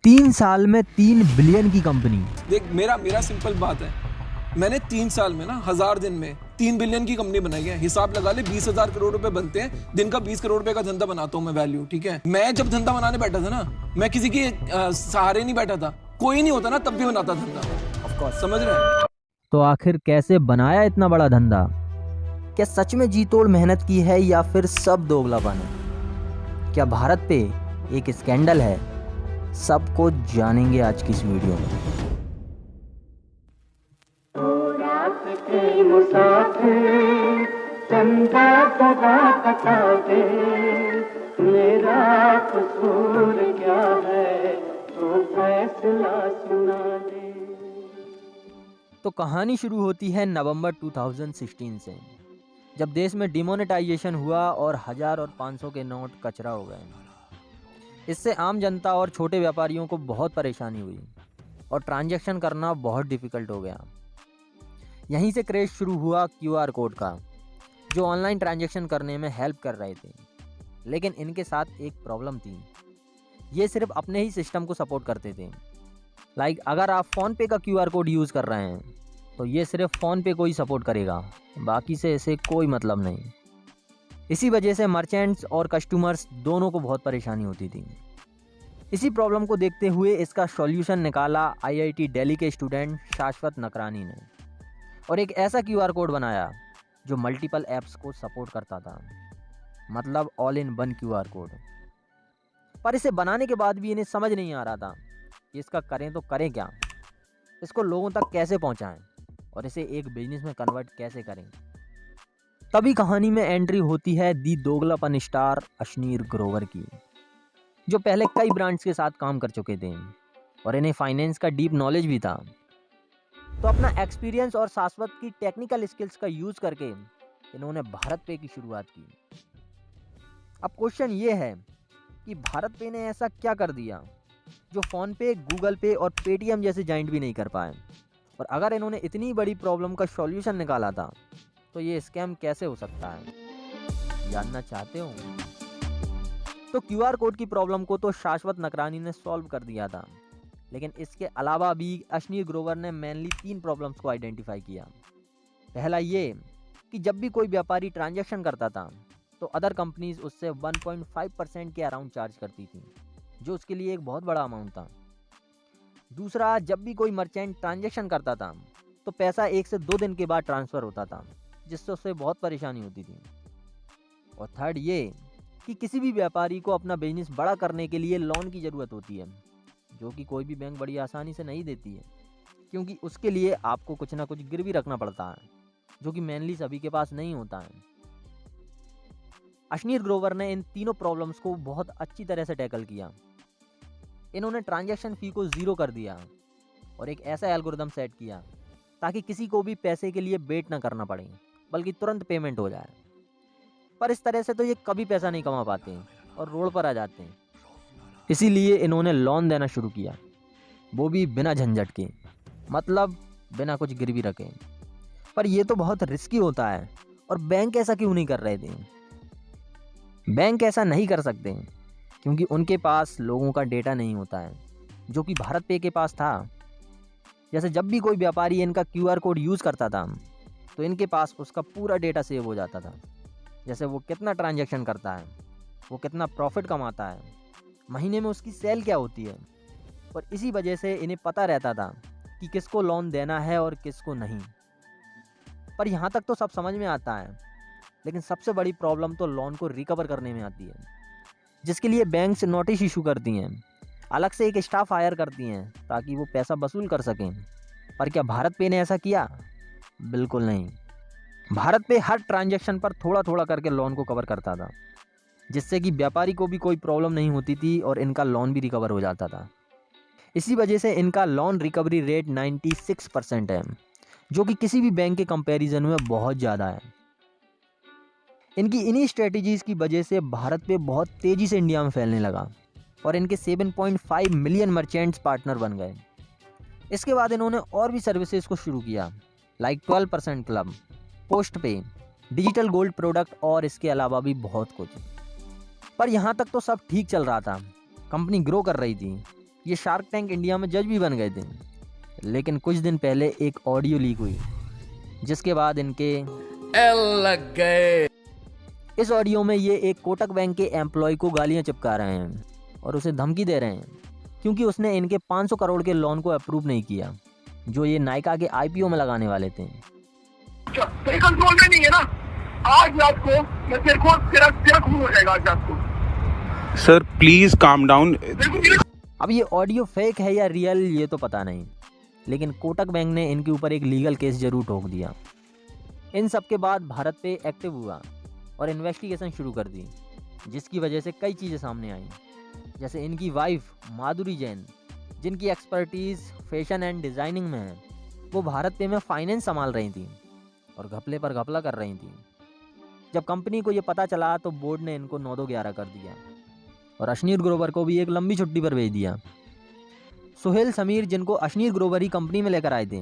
3 साल में 3 बिलियन की कंपनी। देख मेरा सिंपल बात है, मैंने 3 साल में ना 1000 दिन में 3 बिलियन की कंपनी बनाई है। हिसाब लगा ले, 20,000 करोड़ रुपए बनते हैं, दिन का 20 करोड़ रुपए का धंधा बनाता हूँ मैं, वैल्यू। ठीक है, मैं जब धंधा बनाने बैठा था ना, मैं किसी के सहारे नहीं बैठा था, कोई नहीं होता ना तब भी बनाता धंधा। ऑफ कोर्स, समझ रहे हैं। तो आखिर कैसे बनाया इतना बड़ा धंधा? क्या सच में जी तोड़ मेहनत की है या फिर सब दोगलापन है? क्या भारत पे एक स्कैंडल है? सब कुछ जानेंगे आज की इस वीडियो में। मेरा कसूर क्या है, तो फैसला सुना दे। तो कहानी शुरू होती है नवंबर 2016 से, जब देश में डिमोनेटाइजेशन हुआ और 1000 और 500 के नोट कचरा हो गए। इससे आम जनता और छोटे व्यापारियों को बहुत परेशानी हुई और ट्रांजैक्शन करना बहुत डिफ़िकल्ट हो गया। यहीं से क्रेज़ शुरू हुआ क्यूआर कोड का, जो ऑनलाइन ट्रांजैक्शन करने में हेल्प कर रहे थे। लेकिन इनके साथ एक प्रॉब्लम थी, ये सिर्फ अपने ही सिस्टम को सपोर्ट करते थे। लाइक अगर आप फ़ोनपे का क्यूआर कोड यूज़ कर रहे हैं तो ये सिर्फ फ़ोनपे को ही सपोर्ट करेगा, बाकी से इसे कोई मतलब नहीं। इसी वजह से मर्चेंट्स और कस्टमर्स दोनों को बहुत परेशानी होती थी। इसी प्रॉब्लम को देखते हुए इसका सॉल्यूशन निकाला आईआईटी दिल्ली के स्टूडेंट शाश्वत नकरानी ने, और एक ऐसा क्यूआर कोड बनाया जो मल्टीपल ऐप्स को सपोर्ट करता था, मतलब all in one QR code. पर इसे बनाने के बाद भी इन्हें समझ नहीं आ रहा था कि इसका करें तो करें क्या, इसको लोगों तक कैसे पहुंचाएं और इसे एक बिजनेस में कन्वर्ट कैसे करें। तभी कहानी में एंट्री होती है दी दोगलापन स्टार अशनीर ग्रोवर की, जो पहले कई ब्रांड्स के साथ काम कर चुके थे और इन्हें फाइनेंस का डीप नॉलेज भी था। तो अपना एक्सपीरियंस और शाश्वत की टेक्निकल स्किल्स का यूज करके इन्होंने भारत पे की शुरुआत की। अब क्वेश्चन ये है कि भारत पे ने ऐसा क्या कर दिया जो फोन पे, गूगल पे और पेटीएम जैसे जाइंट भी नहीं कर पाए। और अगर इन्होंने इतनी बड़ी प्रॉब्लम का सॉल्यूशन निकाला था तो ये स्कैम कैसे हो सकता है, जानना चाहते हो? तो क्यूआर कोड की प्रॉब्लम को तो शाश्वत नकरानी ने सॉल्व कर दिया था, लेकिन इसके अलावा भी अशनीर ग्रोवर ने मेनली 3 प्रॉब्लम्स को आइडेंटिफाई किया। पहला ये कि जब भी कोई व्यापारी ट्रांजैक्शन करता था तो अदर कंपनीज उससे 1.5% के अराउंड चार्ज करती थी, जो उसके लिए एक बहुत बड़ा अमाउंट था। दूसरा, जब भी कोई मर्चेंट ट्रांजैक्शन करता था तो पैसा 1 से 2 दिन के बाद ट्रांसफ़र होता था, जिससे उससे बहुत परेशानी होती थी। और थर्ड ये कि किसी भी व्यापारी को अपना बिजनेस बड़ा करने के लिए लोन की ज़रूरत होती है, जो कि कोई भी बैंक बड़ी आसानी से नहीं देती है, क्योंकि उसके लिए आपको कुछ ना कुछ गिरवी रखना पड़ता है, जो कि मेनली सभी के पास नहीं होता है। अशनीर ग्रोवर ने इन तीनों प्रॉब्लम्स को बहुत अच्छी तरह से टैकल किया। इन्होंने ट्रांजैक्शन फ़ी को 0 कर दिया और एक ऐसा एल्गोरिदम सेट किया ताकि किसी को भी पैसे के लिए वेट ना करना पड़े, बल्कि तुरंत पेमेंट हो जाए। पर इस तरह से तो ये कभी पैसा नहीं कमा पाते और रोड पर आ जाते हैं। इसीलिए इन्होंने लोन देना शुरू किया, वो भी बिना झंझट के, मतलब बिना कुछ गिरवी रखे। पर ये तो बहुत रिस्की होता है, और बैंक ऐसा क्यों नहीं कर रहे थे? बैंक ऐसा नहीं कर सकते क्योंकि उनके पास लोगों का डेटा नहीं होता है, जो कि भारत पे के पास था। जैसे जब भी कोई व्यापारी इनका क्यूआर कोड यूज़ करता था तो इनके पास उसका पूरा डेटा सेव हो जाता था। जैसे वो कितना ट्रांजैक्शन करता है, वो कितना प्रॉफिट कमाता है, महीने में उसकी सेल क्या होती है। और इसी वजह से इन्हें पता रहता था कि किसको लोन देना है और किसको नहीं। पर यहाँ तक तो सब समझ में आता है, लेकिन सबसे बड़ी प्रॉब्लम तो लोन को रिकवर करने में आती है, जिसके लिए बैंक्स नोटिस इशू करती हैं, अलग से एक स्टाफ हायर करती हैं ताकि वो पैसा वसूल कर सकें। पर क्या भारत पे ने ऐसा किया? बिल्कुल नहीं। भारत पे हर ट्रांजैक्शन पर थोड़ा थोड़ा करके लोन को कवर करता था, जिससे कि व्यापारी को भी कोई प्रॉब्लम नहीं होती थी और इनका लोन भी रिकवर हो जाता था। इसी वजह से इनका लोन रिकवरी रेट 96% है, जो कि किसी भी बैंक के कंपैरिजन में बहुत ज़्यादा है। इनकी इन्हीं स्ट्रेटजीज़ की वजह से भारत पे बहुत तेज़ी से इंडिया में फैलने लगा और इनके 7.5 मिलियन मर्चेंट्स पार्टनर बन गए। इसके बाद इन्होंने और भी सर्विसेज को शुरू किया, लाइक 12% क्लब, पोस्ट पे, डिजिटल गोल्ड प्रोडक्ट और इसके अलावा भी बहुत कुछ। पर यहाँ तक तो सब ठीक चल रहा था, कंपनी ग्रो कर रही थी, ये शार्क टैंक इंडिया में जज भी बन गए थे। लेकिन कुछ दिन पहले एक ऑडियो लीक हुई जिसके बाद इनके एल लग गए। इस ऑडियो में ये एक कोटक बैंक के एम्प्लॉय को गालियां चिपका रहे हैं और उसे धमकी दे रहे हैं क्योंकि उसने इनके 500 करोड़ के लोन को अप्रूव नहीं किया जो ये नायका के आईपीओ में लगाने वाले थे। तेरे कंट्रोल में नहीं है ना, आज रात को मैं तेरा खून हो जाएगा आज रात को। Sir please calm down. अब ये ऑडियो फेक है या रियल ये तो पता नहीं, लेकिन कोटक बैंक ने इनके ऊपर एक लीगल केस जरूर ठोक दिया। इन सब के बाद भारत पे एक्टिव हुआ और इन्वेस्टिगेशन शुरू कर दी, जिसकी वजह से कई चीज़ें सामने आई, जैसे इनकी वाइफ माधुरी जैन जिनकी एक्सपर्टीज़ फैशन एंड डिज़ाइनिंग में है, वो भारत पे में फाइनेंस संभाल रही थी और घपले पर घपला कर रही थी। जब कंपनी को ये पता चला तो बोर्ड ने इनको 9-11 कर दिया और अश्नीर ग्रोवर को भी एक लंबी छुट्टी पर भेज दिया। सुहेल समीर जिनको अश्नीर ग्रोवर ही कंपनी में लेकर आए थे,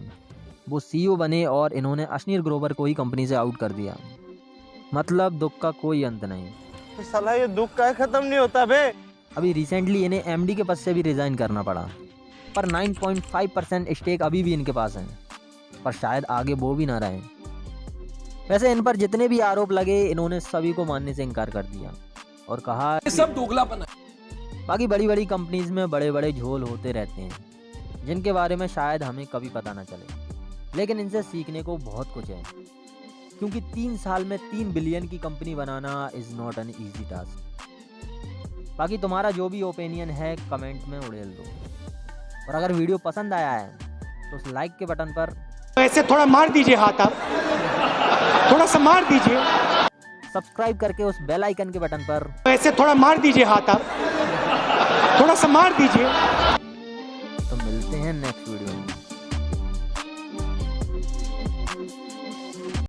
वो सीईओ बने और इन्होंने अश्नीर ग्रोवर को ही कंपनी से आउट कर दिया। मतलब दुख का कोई अंत नहीं। साला ये दुख का खत्म नहीं होता बे। अभी रिसेंटली इन्हें एमडी के पद से भी रिजाइन करना पड़ा, पर 9.5% स्टेक अभी भी इनके पास है, पर शायद आगे वो भी ना रहे। वैसे इन पर जितने भी आरोप लगे इन्होंने सभी को मानने से इनकार कर दिया और कहा ये सब दोगलापन है। बाकी बड़ी बड़ी कंपनीज में बड़े बड़े झोल होते रहते हैं जिनके बारे में शायद हमें कभी पता ना चले, लेकिन इनसे सीखने को बहुत कुछ है, क्योंकि 3 साल में 3 बिलियन की company banana is not an easy task. बाकी तुम्हारा जो भी ओपिनियन है कमेंट में उड़ेल दो, और अगर वीडियो पसंद आया है तो उस लाइक के बटन पर ऐसे थोड़ा मार दीजिए हाथ, आप थोड़ा सा मार दीजिए। सब्सक्राइब करके उस बेल आइकन के बटन पर ऐसे थोड़ा मार दीजिए हाथ, आप थोड़ा सा मार दीजिए। तो मिलते हैं नेक्स्ट वीडियो में।